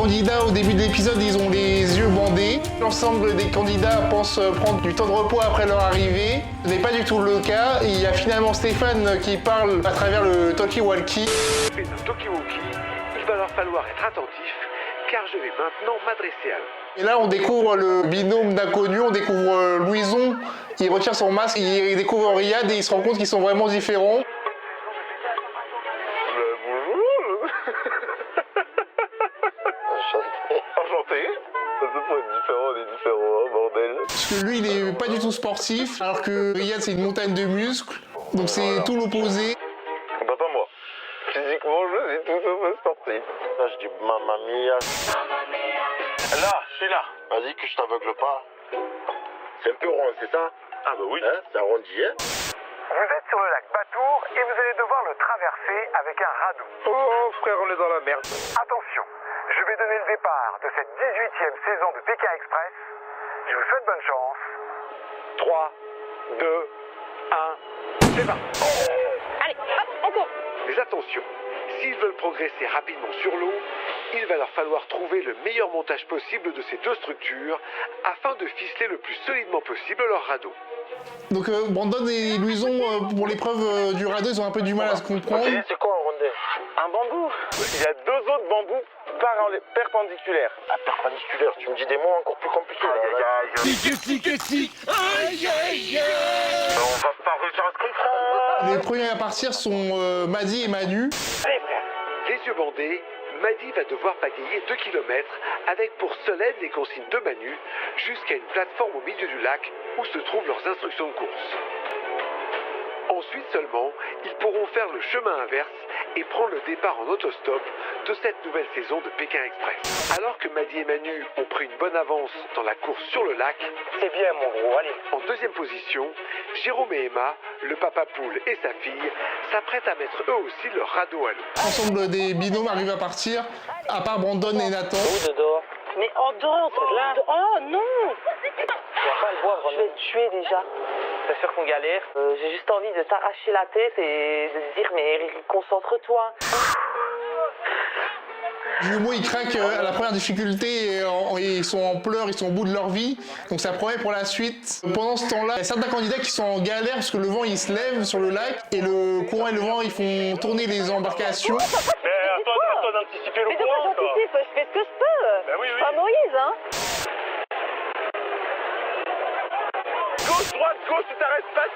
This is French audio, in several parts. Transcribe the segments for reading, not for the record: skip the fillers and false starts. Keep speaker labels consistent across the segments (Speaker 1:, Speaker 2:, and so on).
Speaker 1: candidats au début de l'épisode, ils ont les yeux bandés. L'ensemble des candidats pensent prendre du temps de repos après leur arrivée. Ce n'est pas du tout le cas. Et il y a finalement Stéphane qui parle à travers le talkie-walkie.
Speaker 2: Et de talkie-walkie, il va leur falloir être attentif car je vais maintenant m'adresser à eux.
Speaker 1: Et là, on découvre le binôme d'inconnus, on découvre Louison, il retire son masque, il découvre Riyad et il se rend compte qu'ils sont vraiment différents.
Speaker 2: Bonjour. Enchanté. Ça peut être différent, on est différents, hein, bordel.
Speaker 1: Parce que lui, il est pas du tout sportif, alors que Riyad, c'est une montagne de muscles, donc c'est tout l'opposé.
Speaker 2: Bah pas moi. Physiquement, je suis tout sauf sportif.
Speaker 3: Là, je dis mamma mia.
Speaker 2: Là, je suis là.
Speaker 3: Vas-y, que je t'aveugle pas. C'est un peu rond, c'est ça?
Speaker 2: Ah bah oui.
Speaker 3: Hein? C'est arrondi, hein?
Speaker 4: Vous êtes sur le lac Batour et vous allez devoir le traverser avec un radeau.
Speaker 2: Oh frère, on est dans la merde.
Speaker 4: Attention, je vais donner le départ de cette 18e saison de Pékin Express. Je vous souhaite bonne chance.
Speaker 2: 3, 2, 1, c'est parti.
Speaker 5: Allez, hop, on court.
Speaker 2: Mais attention, s'ils veulent progresser rapidement sur l'eau, il va leur falloir trouver le meilleur montage possible de ces deux structures afin de ficeler le plus solidement possible leur radeau.
Speaker 1: Donc Brandon et Louison, pour l'épreuve du radeau, ils ont un peu du mal à se comprendre.
Speaker 3: C'est quoi un rondé?
Speaker 4: Un bambou.
Speaker 3: Il y a deux autres bambous perpendiculaires. Ah, perpendiculaire, tu me dis des mots encore plus compliqués.
Speaker 4: On va pas réussir à se comprendre.
Speaker 1: Les premiers à partir sont Madi et Manu.
Speaker 4: Allez frère.
Speaker 2: Les yeux bandés, Madi va devoir pagayer 2 km avec pour seule aide les consignes de Manu jusqu'à une plateforme au milieu du lac où se trouvent leurs instructions de course. Ensuite seulement, ils pourront faire le chemin inverse et prendre le départ en autostop de cette nouvelle saison de Pékin Express. Alors que Madi et Manu ont pris une bonne avance dans la course sur le lac,
Speaker 4: C'est bien mon gros, allez.
Speaker 2: en deuxième position, Jérôme et Emma, le papa poule et sa fille, s'apprêtent à mettre eux aussi leur radeau à l'eau.
Speaker 1: L'ensemble des binômes arrivent à partir, à part Brandon et Nathan.
Speaker 5: Mais en dehors, là. Oh non. Je vais te tuer déjà.
Speaker 6: C'est sûr qu'on galère. J'ai juste envie de t'arracher la tête et de te dire mais concentre-toi.
Speaker 1: Jumeaux, ils craquent à la première difficulté et ils sont en pleurs, ils sont au bout de leur vie. Donc ça promet pour la suite. Pendant ce temps-là, il y a certains candidats qui sont en galère parce que le vent il se lève sur le lac et le courant et le vent ils font tourner les embarcations.
Speaker 4: Mais à toi d'anticiper le
Speaker 5: Mais de quoi
Speaker 4: courant, quoi.
Speaker 5: j'anticipe? Je fais ce que je peux.
Speaker 4: Ben oui,
Speaker 5: Je suis
Speaker 4: oui.
Speaker 5: pas Moïse, hein.
Speaker 4: Gauche, droite, gauche, tu t'arrêtes pas.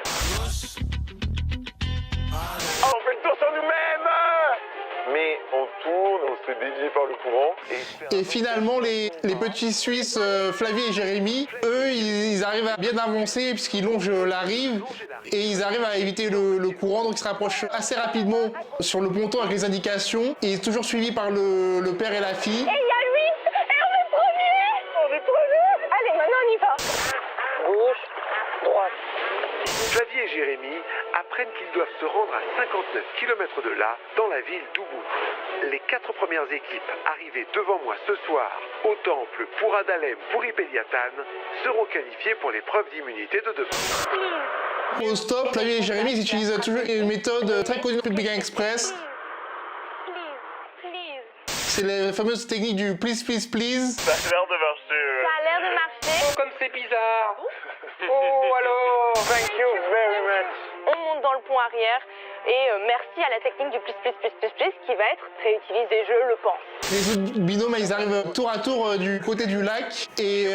Speaker 4: Ah, on fait le tour sur nous-mêmes.
Speaker 3: Mais on tourne, on se fait dévier par le courant.
Speaker 1: Et finalement, les petits Suisses, Flavie et Jérémy, eux, ils arrivent à bien avancer puisqu'ils longent la rive et ils arrivent à éviter le courant. Donc ils se rapprochent assez rapidement sur le ponton avec les indications. Et toujours suivis par le père et la fille.
Speaker 5: Et il y a lui. Et on est premier. On est premier. Allez, maintenant on y va.
Speaker 6: Gauche, droite.
Speaker 2: Flavie et Jérémy apprennent qu'ils doivent se rendre à 59 km de là, dans la ville d'Ubud. Les 4 premières équipes arrivées devant moi ce soir au temple pour Adalem pour Ipeliatan seront qualifiées pour l'épreuve d'immunité de demain.
Speaker 1: Au stop, Flavie et Jérémy ils utilisent toujours une méthode très connue de Pékin Express. C'est la fameuse technique du please, please, please.
Speaker 4: Ça a l'air de marcher.
Speaker 5: Ça a l'air de marcher.
Speaker 2: Oh, comme c'est bizarre.
Speaker 4: Oh, alors. Thank you very much.
Speaker 5: On monte dans le pont arrière et merci à la technique du plus qui va être réutilisée, je le pense.
Speaker 1: Les autres binômes, ils arrivent tour à tour du côté du lac et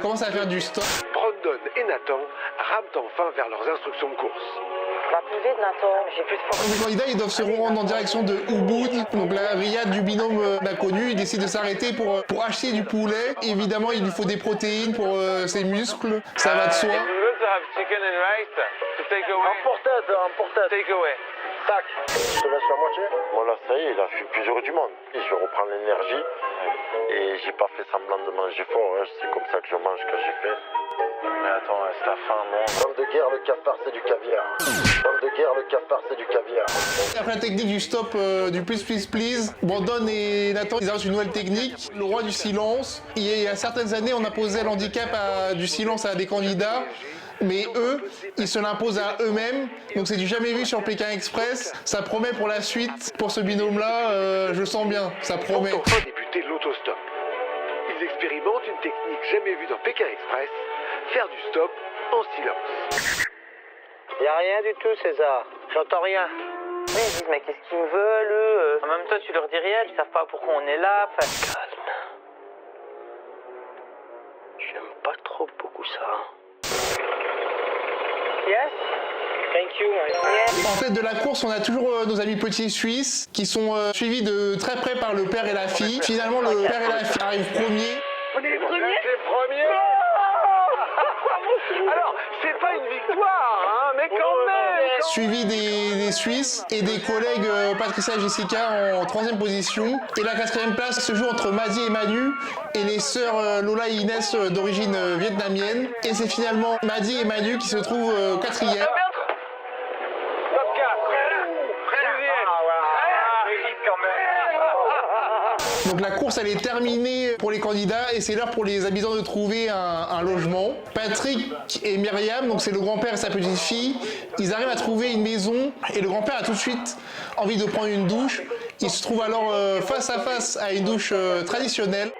Speaker 1: commencent à faire du stop.
Speaker 2: Brandon et Nathan rament enfin vers leurs instructions de course.
Speaker 6: Va plus vite Nathan, j'ai plus de force.
Speaker 1: Les candidats, ils doivent se rendre en direction de Ubud. Donc la Riyad du binôme d'inconnu, il décide de s'arrêter pour acheter du poulet. Évidemment, il lui faut des protéines pour ses muscles. Ça va de soi.
Speaker 4: Chicken and rice to take away.
Speaker 3: Emportade.
Speaker 4: Take away.
Speaker 3: Tac. Je te laisse la moitié. Bon là, ça y est, il a fait plusieurs du monde. Et je reprends l'énergie. Et j'ai pas fait semblant de manger fort. Hein. C'est comme ça que je mange quand j'ai faim. Mais attends, c'est la faim, non? Homme de guerre, le cafard, c'est du caviar. Homme de guerre, le cafard, c'est du caviar.
Speaker 1: Après la technique du stop, du please, please, please, Brandon et Nathan, ils avancent une nouvelle technique, le roi du silence. Il y a certaines années, on imposait l'handicap du silence à des candidats. Mais eux, ils se l'imposent à eux-mêmes. Donc c'est du jamais vu sur Pékin Express. Ça promet pour la suite. Pour ce binôme-là, je le sens bien. Ça promet.
Speaker 2: Vont enfin débuter l'autostop. Il expérimente une technique jamais vue dans Pékin Express, faire du stop en silence.
Speaker 7: Y a rien du tout, César. J'entends rien.
Speaker 6: Oui, ils disent, mais qu'est-ce qu'ils veulent En même temps, tu leur dis rien, ils savent pas pourquoi on est là. Enfin...
Speaker 7: Calme. J'aime pas trop beaucoup ça.
Speaker 6: Yes. Thank you. Yes.
Speaker 1: En fait, de la course, on a toujours nos amis petits suisses qui sont suivis de très près par le père et la fille. Finalement, le père et la fille arrivent premiers.
Speaker 5: On est les premiers.
Speaker 4: Les premiers. Alors, c'est pas une victoire, hein, mais quand même.
Speaker 1: Suivi des Suisses et des collègues Patricia et Jessica en 3e position. Et la 4e place se joue entre Maddy et Manu et les sœurs Lola et Inès d'origine vietnamienne. Et c'est finalement Maddy et Manu qui se trouvent 4e.
Speaker 4: Top 4.
Speaker 1: Donc la course elle est terminée pour les candidats et c'est l'heure pour les habitants de trouver un logement. Patrick et Myriam, donc c'est le grand-père et sa petite-fille, ils arrivent à trouver une maison et le grand-père a tout de suite envie de prendre une douche. Il se trouve alors face à face à une douche traditionnelle.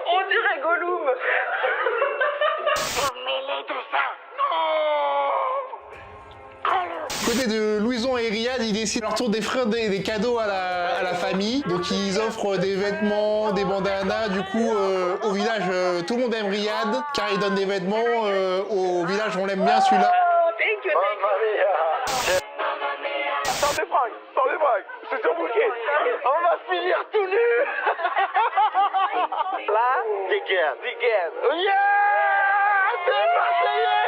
Speaker 6: On dirait Gollum.
Speaker 1: Côté de Louison et Riyad, ils décident à leur tour d'offrir des cadeaux à la famille. Donc ils offrent des vêtements, des bandanas. Du coup, au village, tout le monde aime Riyad car il donne des vêtements. Au village, on l'aime bien celui-là.
Speaker 5: Thank you.
Speaker 4: Sors des fringues, c'est sur bouquet. On va finir tout nu.
Speaker 7: Là, dégaine.
Speaker 4: Yeah, c'est Marseillais.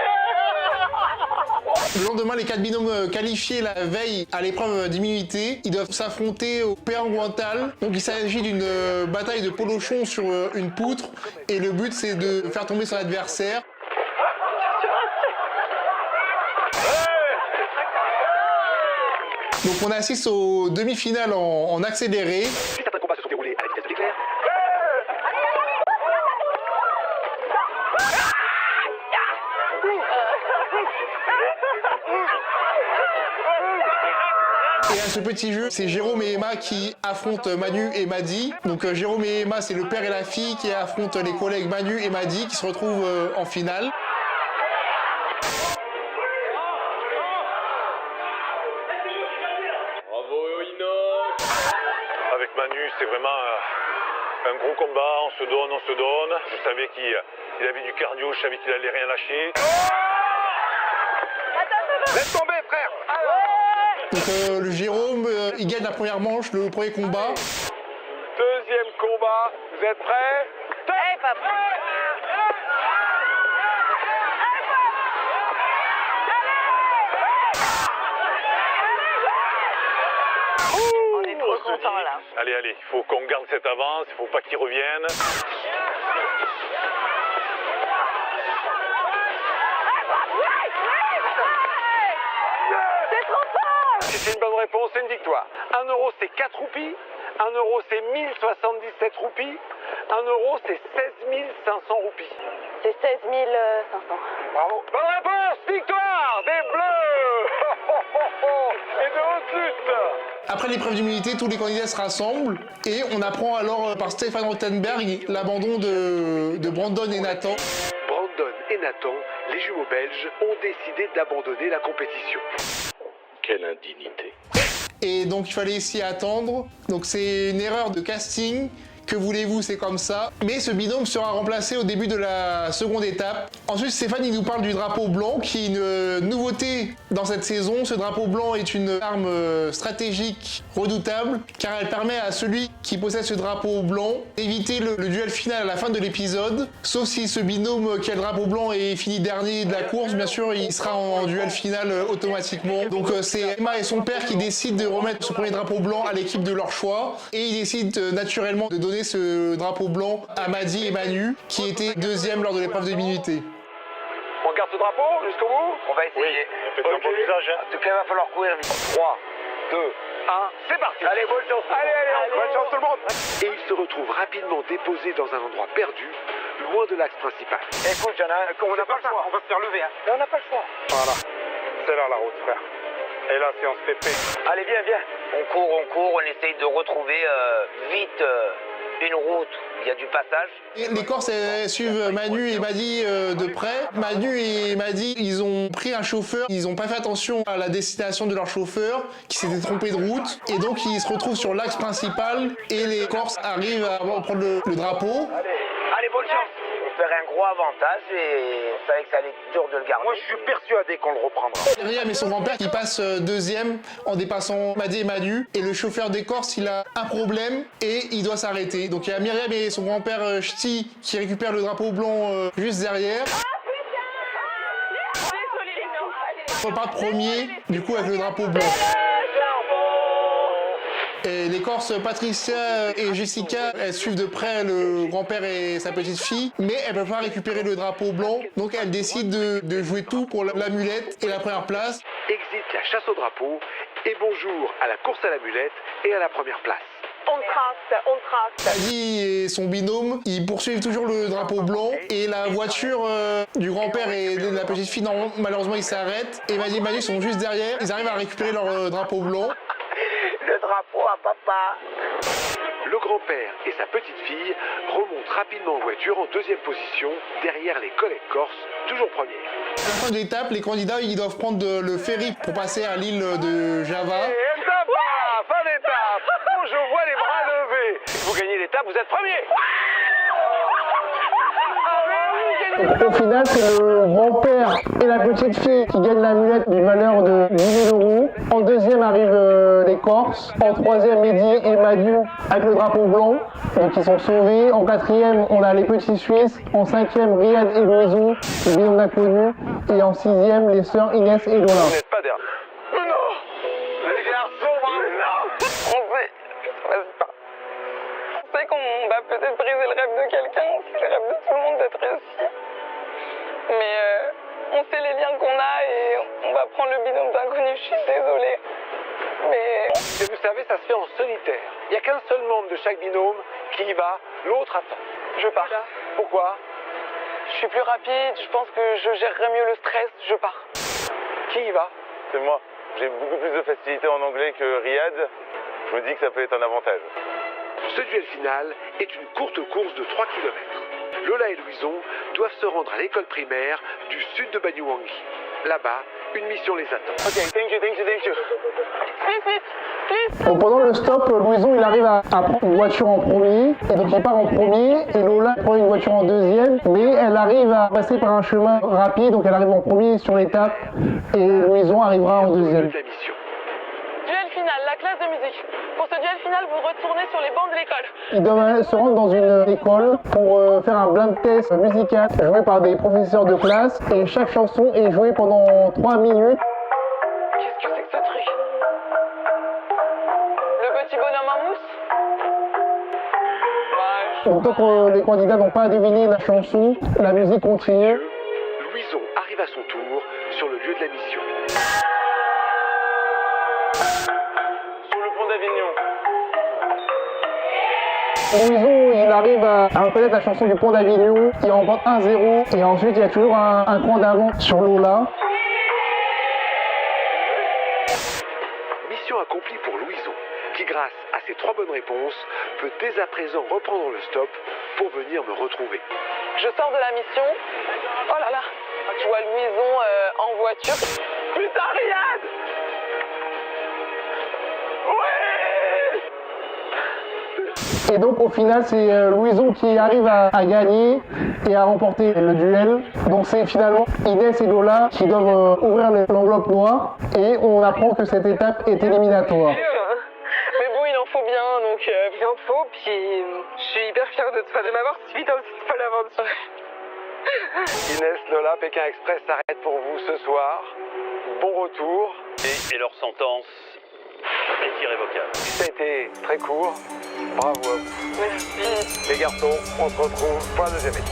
Speaker 1: Le lendemain, les 4 binômes qualifiés la veille à l'épreuve d'immunité, ils doivent s'affronter au Péanguantal. Donc il s'agit d'une bataille de polochon sur une poutre et le but c'est de faire tomber son adversaire. Donc on assiste aux demi-finales en accéléré.
Speaker 2: Certains combats se sont déroulés à la vitesse de l'éclair.
Speaker 1: Et à ce petit jeu, c'est Jérôme et Emma qui affrontent Manu et Maddy. Donc Jérôme et Emma, c'est le père et la fille qui affrontent les collègues Manu et Maddy qui se retrouvent en finale.
Speaker 3: Avec Manu, c'est vraiment un gros combat, on se donne. Je savais qu'il avait du cardio, je savais qu'il allait rien lâcher.
Speaker 4: Laisse tomber, frère.
Speaker 1: Donc le Jérôme, il gagne la première manche, le premier combat.
Speaker 4: Deuxième combat. Vous êtes prêts?
Speaker 5: Hey, papa.
Speaker 6: On est trop contents là.
Speaker 3: Allez, il faut qu'on garde cette avance, il faut pas qu'il revienne.
Speaker 4: Si c'est une bonne réponse, c'est une victoire. 1 euro, c'est 4 roupies. 1 euro, c'est 1077 roupies. 1 euro, c'est 16 500 roupies.
Speaker 5: C'est 16 500.
Speaker 4: Bravo. Bonne réponse, victoire des Bleus. Et de haute lutte.
Speaker 1: Après l'épreuve d'immunité, tous les candidats se rassemblent et on apprend alors par Stéphane Rothenberg l'abandon de Brandon et Nathan.
Speaker 2: Brandon et Nathan, les jumeaux belges, ont décidé d'abandonner la compétition.
Speaker 3: Quelle indignité.
Speaker 1: Et donc il fallait s'y attendre. Donc c'est une erreur de casting. Que voulez-vous, c'est comme ça. Mais ce binôme sera remplacé au début de la seconde étape. Ensuite, Stéphane il nous parle du drapeau blanc, qui est une nouveauté dans cette saison. Ce drapeau blanc est une arme stratégique redoutable, car elle permet à celui qui possède ce drapeau blanc d'éviter le duel final à la fin de l'épisode. Sauf si ce binôme qui a le drapeau blanc est fini dernier de la course, bien sûr, il sera en duel final automatiquement. Donc c'est Emma et son père qui décident de remettre ce premier drapeau blanc à l'équipe de leur choix. Et ils décident naturellement de donner ce drapeau blanc à Maddy et Manu, qui étaient deuxième lors de l'épreuve de minutée.
Speaker 4: On garde ce drapeau jusqu'au bout?
Speaker 7: On va essayer.
Speaker 3: Faites un bon usage.
Speaker 7: En tout cas, il va falloir courir vite.
Speaker 4: 3, 2, 1, c'est parti. Allez, bonne chance. Allez, bonne chance tout le monde.
Speaker 2: Et ils se retrouvent rapidement déposés dans un endroit perdu, loin de l'axe principal.
Speaker 7: Écoute, on n'a pas le choix. On va se faire lever. Hein. Mais on n'a pas le choix.
Speaker 4: Voilà. C'est là la route, frère. Et la séance PP.
Speaker 7: Allez, viens, viens. On court, on essaye de retrouver vite une route. Il y a du passage.
Speaker 1: Et les Corses suivent Manu et Madi de près. Manu et Madi, ils ont pris un chauffeur, ils n'ont pas fait attention à la destination de leur chauffeur, qui s'était trompé de route. Et donc ils se retrouvent sur l'axe principal et les Corses arrivent à prendre le drapeau.
Speaker 7: Allez, bonne chance. On ferait un gros avantage et on savait que ça allait être dur de le garder.
Speaker 4: Moi, je suis persuadé qu'on le reprendra.
Speaker 1: Myriam et son grand-père qui passent deuxième en dépassant Madi et Manu. Et le chauffeur des Corses, il a un problème et il doit s'arrêter. Donc il y a Myriam et son grand-père Ch'ti qui récupèrent le drapeau blanc juste derrière. Ils repartent premier, du coup avec le drapeau blanc. Et les Corses, Patricia et Jessica, elles suivent de près le grand-père et sa petite-fille, mais elles peuvent pas récupérer le drapeau blanc, donc elles décident de jouer tout pour l'amulette et la première place.
Speaker 2: Exit la chasse au drapeau et bonjour à la course à l'amulette et à la première place.
Speaker 5: On trace.
Speaker 1: Adi et son binôme, ils poursuivent toujours le drapeau blanc, et la voiture du grand-père et de la petite-fille, malheureusement, ils s'arrêtent, et Madi et Manu sont juste derrière, ils arrivent à récupérer leur drapeau blanc.
Speaker 7: Le drapeau à papa.
Speaker 2: Le grand-père et sa petite-fille remontent rapidement en voiture en deuxième position, derrière les collègues corses, toujours premiers.
Speaker 1: À la fin de l'étape, les candidats ils doivent prendre le ferry pour passer à l'île de Java.
Speaker 4: Et sympa, fin d'étape. Oh, je vois les bras levés. Vous gagnez l'étape, vous êtes premier.
Speaker 1: Au final, c'est le grand-père et la petite-fille qui gagnent l'amulette d'une valeur de 10 000 €. En deuxième arrivent les Corses. En troisième, Mehdi et Madu avec le drapeau blanc. Donc ils sont sauvés. En quatrième, on a les petits Suisses. En cinquième, Riyad et Louison, le binôme d'inconnus. Et en sixième, les sœurs Inès et Lola.
Speaker 4: Vous n'êtes pas dernier. Non, les garçons, non.
Speaker 6: On sait qu'on va peut-être briser le rêve de quelqu'un, c'est le rêve de tout le monde d'être réussi. Mais on sait les liens qu'on a et on va prendre le binôme d'inconnu, je suis désolée. Mais...
Speaker 2: Et vous savez, ça se fait en solitaire. Il n'y a qu'un seul membre de chaque binôme qui y va, l'autre attend.
Speaker 6: Je pars.
Speaker 2: Pourquoi?
Speaker 6: Je suis plus rapide, je pense que je gérerai mieux le stress, je pars.
Speaker 2: Qui y va?
Speaker 8: C'est moi. J'ai beaucoup plus de facilité en anglais que Riyad. Je me dis que ça peut être un avantage.
Speaker 2: Ce duel final est une courte course de 3 km. Lola et Louison doivent se rendre à l'école primaire du sud de Banyuwangi. Là-bas, une mission les attend.
Speaker 8: Ok, thank you.
Speaker 6: Please.
Speaker 1: Donc pendant le stop, Louison il arrive à prendre une voiture en premier, et donc il part en premier, et Lola prend une voiture en deuxième, mais elle arrive à passer par un chemin rapide, donc elle arrive en premier sur l'étape, et Louison arrivera en deuxième.
Speaker 2: De la mission.
Speaker 6: Duel final, la classe de musique. Pour ce duel final, vous retournez sur les bancs de l'école.
Speaker 1: Ils doivent se rendre dans une école pour faire un blind test musical joué par des professeurs de classe, et chaque chanson est jouée pendant 3 minutes.
Speaker 6: Qu'est-ce que c'est que ce truc? Le petit bonhomme en mousse?
Speaker 1: Donc tant que les candidats n'ont pas deviné la chanson, la musique continue.
Speaker 2: Louison arrive à son tour sur le lieu de la mission.
Speaker 8: Sur le pont d'Avignon.
Speaker 1: Louison, il arrive à reconnaître la chanson du pont d'Avignon, il remporte 1-0, et ensuite il y a toujours un cran d'avance sur Lola.
Speaker 2: Mission accomplie pour Louison, qui grâce à ses 3 bonnes réponses, peut dès à présent reprendre le stop pour venir me retrouver.
Speaker 6: Je sors de la mission. Oh là là. Je vois Louison en voiture.
Speaker 4: Putain, Riyad.
Speaker 1: Et donc au final c'est Louison qui arrive à gagner et à remporter le duel. Donc c'est finalement Inès et Lola qui doivent ouvrir l'enveloppe noire, et on apprend que cette étape est éliminatoire.
Speaker 6: Mais bon, il en faut bien, donc il en faut. Puis je suis hyper fière de m'avoir suivi dans cette folle aventure.
Speaker 2: Inès, Lola, Pékin Express s'arrête pour vous ce soir. Bon retour.
Speaker 9: Et leur sentence est irrévocable.
Speaker 2: Ça a été très court. Bravo à vous.
Speaker 6: Merci.
Speaker 2: Les garçons, on se retrouve pour la deuxième étape.